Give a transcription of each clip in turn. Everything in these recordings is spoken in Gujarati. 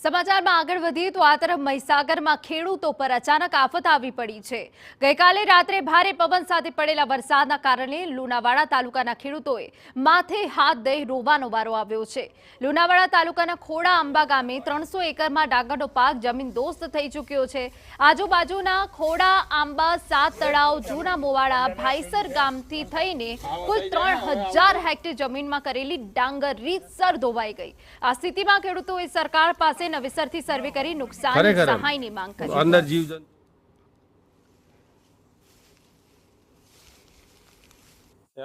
સમાચારમાં આગળ વધીએ તો આ તરફ મહીસાગરમાં ખેડૂતો પર અચાનક આફત આવી પડી છે। ગઈકાલે રાત્રે ભારે પવન સાથે પડેલા વરસાદના કારણે લુણાવાડા તાલુકાના ખેડૂતોએ માથે હાથ દઈ રોવાનો વારો આવ્યો છે। લુણાવાડા તાલુકાના ખોડા આંબા ગામે 300 એકરમાં ડાંગરનો પાક જમીનદોસ્ત થઈ ચૂક્યો છે। આજુબાજુના ખોડા આંબા, સાત તળાવ, જૂના મોવાડા, ભાઈસર ગામથી થઈને કુલ 3000 હેક્ટર જમીનમાં કરેલી ડાંગર રીતસર ધોવાઈ ગઈ। આ સ્થિતિમાં ખેડૂતોએ સરકાર પાસે નવેસરથી સર્વે કરી નુકસાન સહાયની માંગ કરી। અંદર જીવજંતુ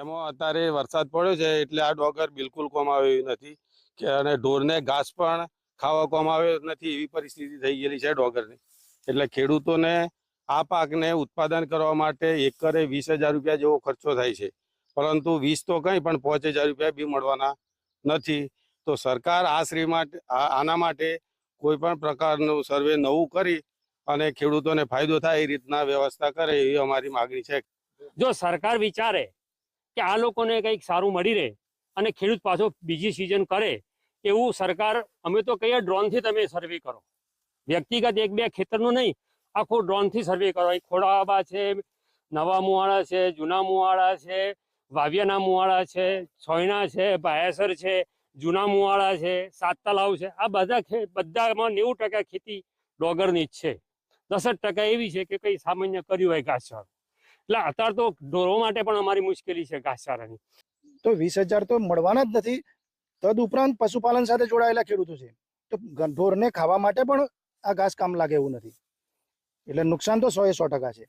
એમાં અત્યારે વરસાદ પડ્યો છે એટલે આ ડોગર બિલકુલ કોમ આવ્યો નથી કે અને ઢોરને ઘાસ પણ ખાવા કોમ આવ્યો નથી એવી પરિસ્થિતિ થઈ ગયેલી છે ડોગરની। એટલે ખેડૂતોને આ પાકને ઉત્પાદન કરવા માટે એકરે 20,000 રૂપિયા જેવો ખર્ચો થાય છે, પરંતુ 20 તો કંઈ પણ 5,000 રૂપિયા બી મળવાના નથી। તો સરકાર આના માટે કોઈ પણ પ્રકારનું સર્વે નવું કરી અને ખેડૂતોને ફાયદો થાય એ રીતના વ્યવસ્થા કરે એવી અમારી માગણી છે। જો સરકાર વિચારે કે આ લોકોને કંઈક સારું મળી રહે અને ખેડૂત પાછો બીજી સિઝન કરે એવું સરકાર, અમે તો કહીએ ડ્રોનથી તમે સર્વે કરો, વ્યક્તિગત 1-2 ખેતરનું નહીં, આખું ડ્રોનથી સર્વે કરો। અહીં ખોડાઆંબા છે, નવા મુવાડા છે, જૂના મુવાડા છે, વાવિયાના મુવાડા છે, સોયણા છે, ભાયાસર છે, જૂના મુવાડા છે, સાત તલાવ છે, આ બધામાં 90% ખેતી ડોગરની જ છે। 10% એવી છે કે કંઈ સામાન્ય કર્યું હોય ઘાસચારો। એટલે અત્યારે તો ઢોરો માટે પણ અમારી મુશ્કેલી છે ઘાસચારાની। તો 20,000 તો મળવાના જ નથી। તદ ઉપરાંત પશુપાલન સાથે જોડાયેલા ખેડૂતો છે તો ઢોરને ખાવા માટે પણ આ ઘાસ કામ લાગે એવું નથી, એટલે નુકસાન તો 100% છે।